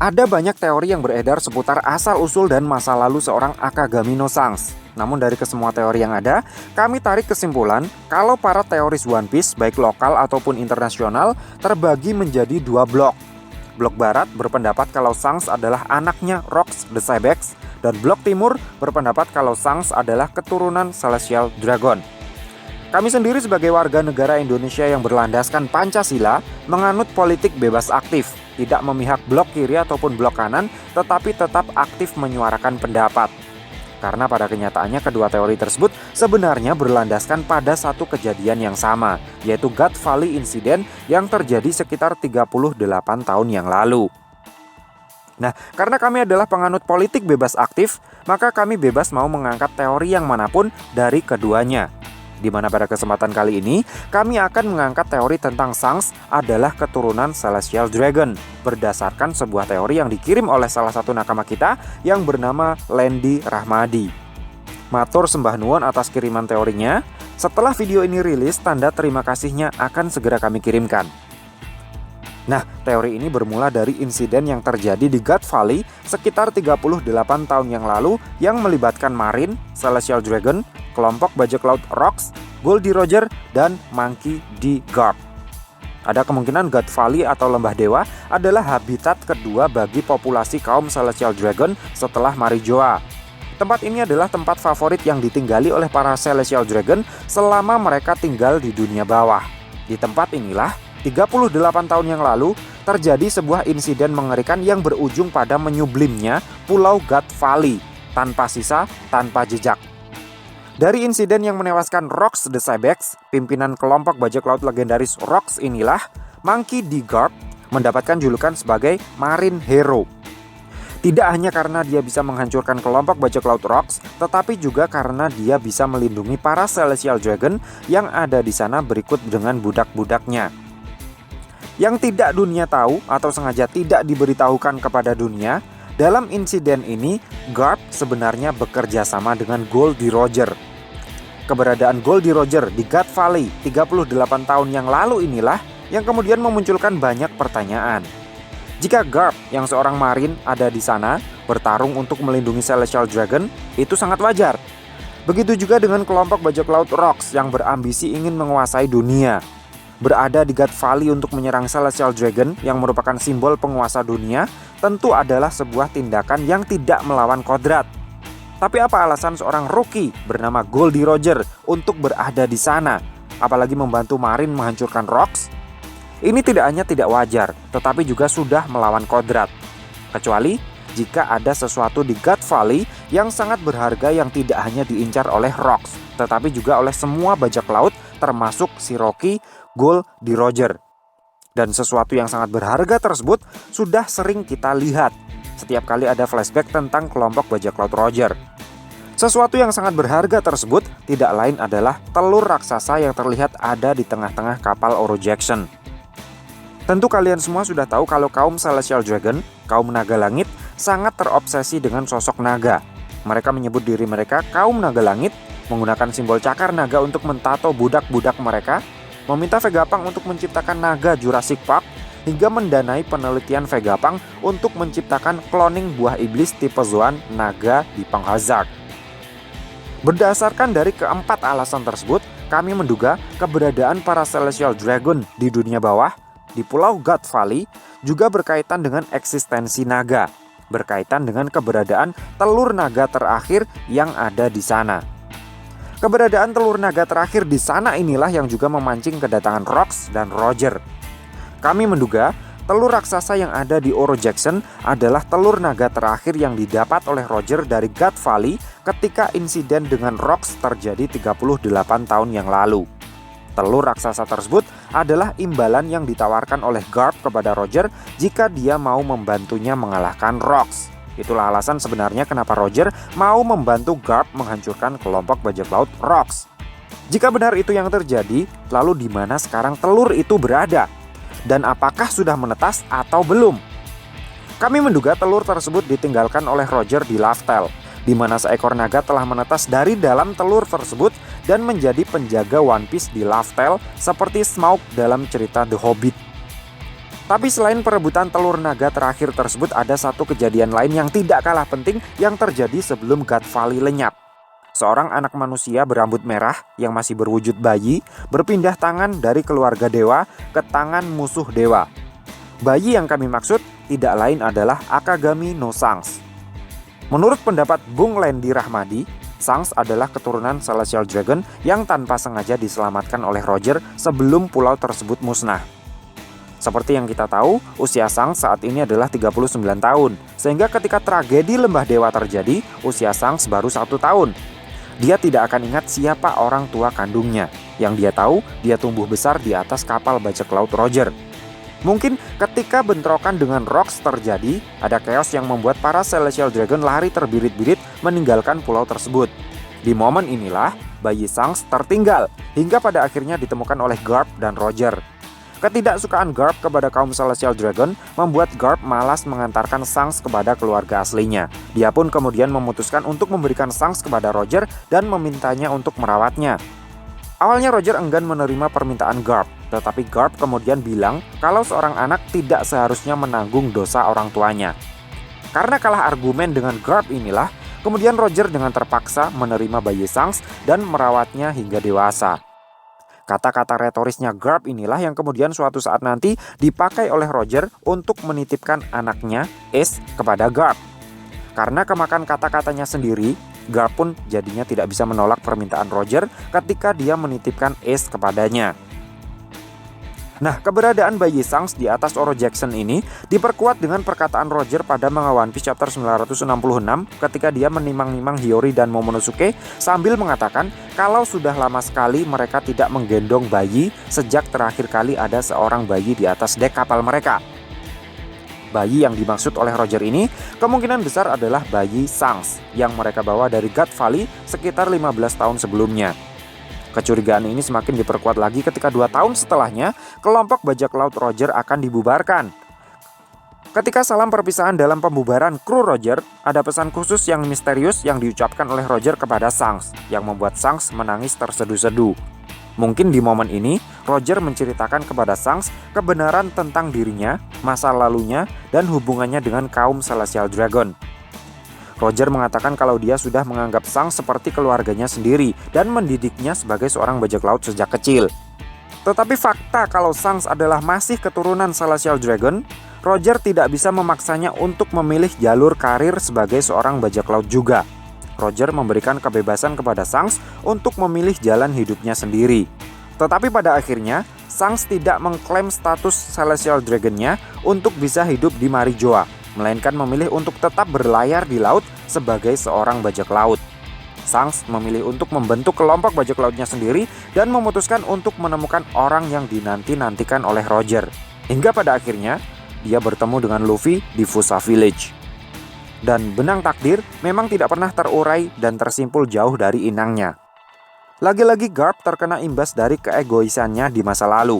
Ada banyak teori yang beredar seputar asal-usul dan masa lalu seorang Akagami no Shanks. Namun dari kesemua teori yang ada, kami tarik kesimpulan kalau para teoris One Piece baik lokal ataupun internasional terbagi menjadi dua blok. Blok barat berpendapat kalau Shanks adalah anaknya Rocks the Cybex, dan blok timur berpendapat kalau Shanks adalah keturunan Celestial Dragon. Kami sendiri sebagai warga negara Indonesia yang berlandaskan Pancasila menganut politik bebas aktif, tidak memihak blok kiri ataupun blok kanan, tetapi tetap aktif menyuarakan pendapat. Karena pada kenyataannya kedua teori tersebut sebenarnya berlandaskan pada satu kejadian yang sama, yaitu God Valley Incident yang terjadi sekitar 38 tahun yang lalu. Nah, karena kami adalah penganut politik bebas aktif, maka kami bebas mau mengangkat teori yang manapun dari keduanya. Di mana pada kesempatan kali ini, kami akan mengangkat teori tentang Shanks adalah keturunan Celestial Dragon berdasarkan sebuah teori yang dikirim oleh salah satu nakama kita yang bernama Landy Rahmadi. Matur sembah nuwun atas kiriman teorinya. Setelah video ini rilis, tanda terima kasihnya akan segera kami kirimkan. Nah, teori ini bermula dari insiden yang terjadi di God Valley sekitar 38 tahun yang lalu yang melibatkan Marine, Celestial Dragon, kelompok bajak laut Rocks, Goldie Roger, dan Monkey D. Garp. Ada kemungkinan God Valley atau Lembah Dewa adalah habitat kedua bagi populasi kaum Celestial Dragon setelah Marijoa. Tempat ini adalah tempat favorit yang ditinggali oleh para Celestial Dragon selama mereka tinggal di dunia bawah. Di tempat inilah 38 tahun yang lalu terjadi sebuah insiden mengerikan yang berujung pada menyublimnya Pulau God Valley tanpa sisa, tanpa jejak. Dari insiden yang menewaskan Rocks the Cybex, pimpinan kelompok bajak laut legendaris Rocks inilah Monkey D. Garp mendapatkan julukan sebagai Marine Hero. Tidak hanya karena dia bisa menghancurkan kelompok bajak laut Rocks, tetapi juga karena dia bisa melindungi para Celestial Dragon yang ada di sana berikut dengan budak-budaknya. Yang tidak dunia tahu atau sengaja tidak diberitahukan kepada dunia, dalam insiden ini Garp sebenarnya bekerja sama dengan Goldie Roger. Keberadaan Goldie Roger di God Valley 38 tahun yang lalu inilah yang kemudian memunculkan banyak pertanyaan. Jika Garp yang seorang Marine ada di sana bertarung untuk melindungi Celestial Dragon, itu sangat wajar. Begitu juga dengan kelompok bajak laut Rocks yang berambisi ingin menguasai dunia. Berada di God Valley untuk menyerang Celestial Dragon yang merupakan simbol penguasa dunia tentu adalah sebuah tindakan yang tidak melawan kodrat. Tapi apa alasan seorang rookie bernama Goldie Roger untuk berada di sana, apalagi membantu Marine menghancurkan Rocks? Ini tidak hanya tidak wajar, tetapi juga sudah melawan kodrat. Kecuali jika ada sesuatu di God Valley yang sangat berharga yang tidak hanya diincar oleh Rocks, tetapi juga oleh semua bajak laut termasuk si Rocky, Goldie Roger. Dan sesuatu yang sangat berharga tersebut sudah sering kita lihat setiap kali ada flashback tentang kelompok bajak laut Roger. Sesuatu yang sangat berharga tersebut tidak lain adalah telur raksasa yang terlihat ada di tengah-tengah kapal Oro Jackson. Tentu kalian semua sudah tahu kalau kaum Celestial Dragon, kaum naga langit, sangat terobsesi dengan sosok naga. Mereka menyebut diri mereka kaum naga langit, menggunakan simbol cakar naga untuk mentato budak-budak mereka, meminta Vegapunk untuk menciptakan naga Jurassic Park, hingga mendanai penelitian Vegapunk untuk menciptakan cloning buah iblis tipe Zoan naga di Punk Hazard. Berdasarkan dari keempat alasan tersebut, kami menduga keberadaan para Celestial Dragon di dunia bawah, di Pulau God Valley, juga berkaitan dengan eksistensi naga, berkaitan dengan keberadaan telur naga terakhir yang ada di sana. Keberadaan telur naga terakhir di sana inilah yang juga memancing kedatangan Rocks dan Roger. Kami menduga telur raksasa yang ada di Oro Jackson adalah telur naga terakhir yang didapat oleh Roger dari God Valley ketika insiden dengan Rocks terjadi 38 tahun yang lalu. Telur raksasa tersebut adalah imbalan yang ditawarkan oleh Garp kepada Roger jika dia mau membantunya mengalahkan Rocks. Itulah alasan sebenarnya kenapa Roger mau membantu Garp menghancurkan kelompok bajak laut Rocks. Jika benar itu yang terjadi, lalu di mana sekarang telur itu berada? Dan apakah sudah menetas atau belum? Kami menduga telur tersebut ditinggalkan oleh Roger di Laftel, di mana seekor naga telah menetas dari dalam telur tersebut dan menjadi penjaga One Piece di Laftel seperti Smaug dalam cerita The Hobbit. Tapi selain perebutan telur naga terakhir tersebut, ada satu kejadian lain yang tidak kalah penting yang terjadi sebelum God Valley lenyap. Seorang anak manusia berambut merah yang masih berwujud bayi berpindah tangan dari keluarga dewa ke tangan musuh dewa. Bayi yang kami maksud tidak lain adalah Akagami no Shanks. Menurut pendapat Bung Lendi Rahmadi, Shanks adalah keturunan Celestial Dragon yang tanpa sengaja diselamatkan oleh Roger sebelum pulau tersebut musnah. Seperti yang kita tahu, usia Shanks saat ini adalah 39 tahun, sehingga ketika tragedi Lembah Dewa terjadi, usia Shanks baru 1 tahun. Dia tidak akan ingat siapa orang tua kandungnya. Yang dia tahu, dia tumbuh besar di atas kapal bajak laut Roger. Mungkin ketika bentrokan dengan Rocks terjadi, ada chaos yang membuat para Celestial Dragon lari terbirit-birit meninggalkan pulau tersebut. Di momen inilah, bayi Shanks tertinggal, hingga pada akhirnya ditemukan oleh Garp dan Roger. Ketidaksukaan Garp kepada kaum Celestial Dragon membuat Garp malas mengantarkan Shanks kepada keluarga aslinya. Dia pun kemudian memutuskan untuk memberikan Shanks kepada Roger dan memintanya untuk merawatnya. Awalnya Roger enggan menerima permintaan Garp, tetapi Garp kemudian bilang kalau seorang anak tidak seharusnya menanggung dosa orang tuanya. Karena kalah argumen dengan Garp inilah, kemudian Roger dengan terpaksa menerima bayi Shanks dan merawatnya hingga dewasa. Kata-kata retorisnya Garp inilah yang kemudian suatu saat nanti dipakai oleh Roger untuk menitipkan anaknya Ace kepada Garp. Karena kemakan kata-katanya sendiri, Garp pun jadinya tidak bisa menolak permintaan Roger ketika dia menitipkan Ace kepadanya. Nah, keberadaan bayi Shanks di atas Oro Jackson ini diperkuat dengan perkataan Roger pada manga One Piece chapter 966 ketika dia menimang-nimang Hiyori dan Momonosuke sambil mengatakan kalau sudah lama sekali mereka tidak menggendong bayi sejak terakhir kali ada seorang bayi di atas dek kapal mereka. Bayi yang dimaksud oleh Roger ini kemungkinan besar adalah bayi Shanks yang mereka bawa dari God Valley sekitar 15 tahun sebelumnya. Kecurigaan ini semakin diperkuat lagi ketika 2 tahun setelahnya, kelompok bajak laut Roger akan dibubarkan. Ketika salam perpisahan dalam pembubaran kru Roger, ada pesan khusus yang misterius yang diucapkan oleh Roger kepada Shanks, yang membuat Shanks menangis terseduh-seduh. Mungkin di momen ini, Roger menceritakan kepada Shanks kebenaran tentang dirinya, masa lalunya, dan hubungannya dengan kaum Celestial Dragon. Roger mengatakan kalau dia sudah menganggap Shanks seperti keluarganya sendiri dan mendidiknya sebagai seorang bajak laut sejak kecil. Tetapi fakta kalau Shanks adalah masih keturunan Celestial Dragon, Roger tidak bisa memaksanya untuk memilih jalur karir sebagai seorang bajak laut juga. Roger memberikan kebebasan kepada Shanks untuk memilih jalan hidupnya sendiri. Tetapi pada akhirnya, Shanks tidak mengklaim status Celestial Dragon-nya untuk bisa hidup di Marijoa, melainkan memilih untuk tetap berlayar di laut sebagai seorang bajak laut. Shanks memilih untuk membentuk kelompok bajak lautnya sendiri dan memutuskan untuk menemukan orang yang dinanti-nantikan oleh Roger. Hingga pada akhirnya, dia bertemu dengan Luffy di Fusa Village. Dan benang takdir memang tidak pernah terurai dan tersimpul jauh dari inangnya. Lagi-lagi Garp terkena imbas dari keegoisannya di masa lalu.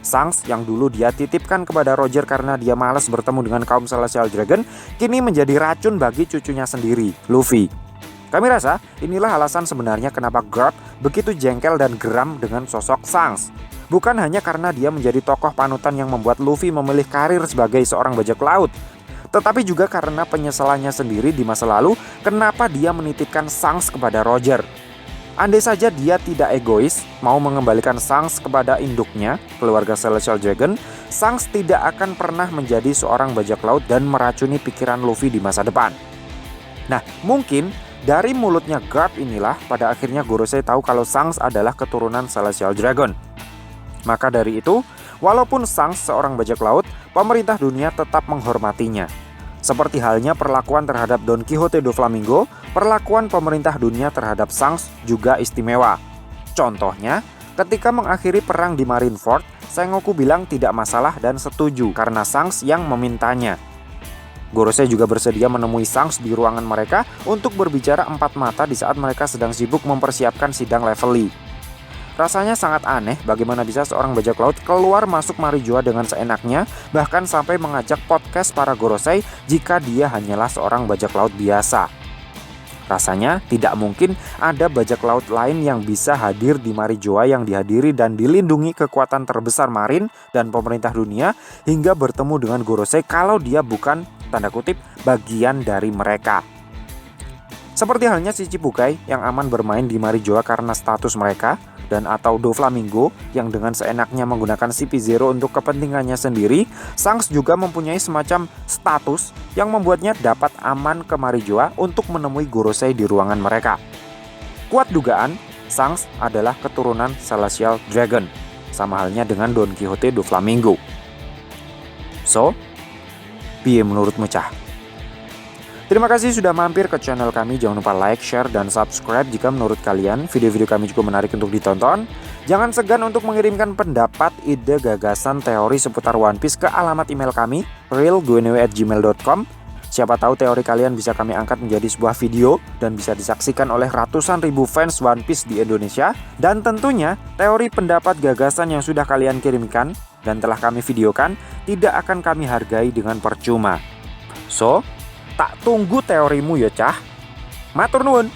Shanks yang dulu dia titipkan kepada Roger karena dia malas bertemu dengan kaum Celestial Dragon, kini menjadi racun bagi cucunya sendiri, Luffy. Kami rasa inilah alasan sebenarnya kenapa Garp begitu jengkel dan geram dengan sosok Shanks. Bukan hanya karena dia menjadi tokoh panutan yang membuat Luffy memilih karir sebagai seorang bajak laut, tetapi juga karena penyesalannya sendiri di masa lalu kenapa dia menitipkan Shanks kepada Roger. Andai saja dia tidak egois, mau mengembalikan Shanks kepada induknya, keluarga Celestial Dragon, Shanks tidak akan pernah menjadi seorang bajak laut dan meracuni pikiran Luffy di masa depan. Nah, mungkin dari mulutnya Garp inilah pada akhirnya Gorosei tahu kalau Shanks adalah keturunan Celestial Dragon. Maka dari itu, walaupun Shanks seorang bajak laut, pemerintah dunia tetap menghormatinya. Seperti halnya perlakuan terhadap Don Quixote do Flamingo, perlakuan pemerintah dunia terhadap Shanks juga istimewa. Contohnya, ketika mengakhiri perang di Marineford, Sengoku bilang tidak masalah dan setuju karena Shanks yang memintanya. Gorosei juga bersedia menemui Shanks di ruangan mereka untuk berbicara empat mata di saat mereka sedang sibuk mempersiapkan sidang level Lee. Rasanya sangat aneh bagaimana bisa seorang bajak laut keluar masuk Marijoa dengan seenaknya, bahkan sampai mengajak podcast para Gorosei jika dia hanyalah seorang bajak laut biasa. Rasanya tidak mungkin ada bajak laut lain yang bisa hadir di Marijoa yang dihadiri dan dilindungi kekuatan terbesar marin dan pemerintah dunia hingga bertemu dengan Gorosei kalau dia bukan, tanda kutip, bagian dari mereka. Seperti halnya si Chibukai yang aman bermain di Marijoa karena status mereka, dan atau Doflamingo yang dengan seenaknya menggunakan CP0 untuk kepentingannya sendiri, Shanks juga mempunyai semacam status yang membuatnya dapat aman ke Marijoa untuk menemui Gorosei di ruangan mereka. Kuat dugaan, Shanks adalah keturunan Celestial Dragon, sama halnya dengan Don Quixote Doflamingo. So, piye menurutmu cah? Terima kasih sudah mampir ke channel kami. Jangan lupa like, share, dan subscribe jika menurut kalian video-video kami cukup menarik untuk ditonton. Jangan segan untuk mengirimkan pendapat, ide, gagasan, teori seputar One Piece ke alamat email kami realguenewe@gmail.com. Siapa tahu teori kalian bisa kami angkat menjadi sebuah video dan bisa disaksikan oleh ratusan ribu fans One Piece di Indonesia. Dan tentunya teori, pendapat, gagasan yang sudah kalian kirimkan dan telah kami videokan tidak akan kami hargai dengan percuma. So, tak tunggu teorimu ya cah. Matur nuwun.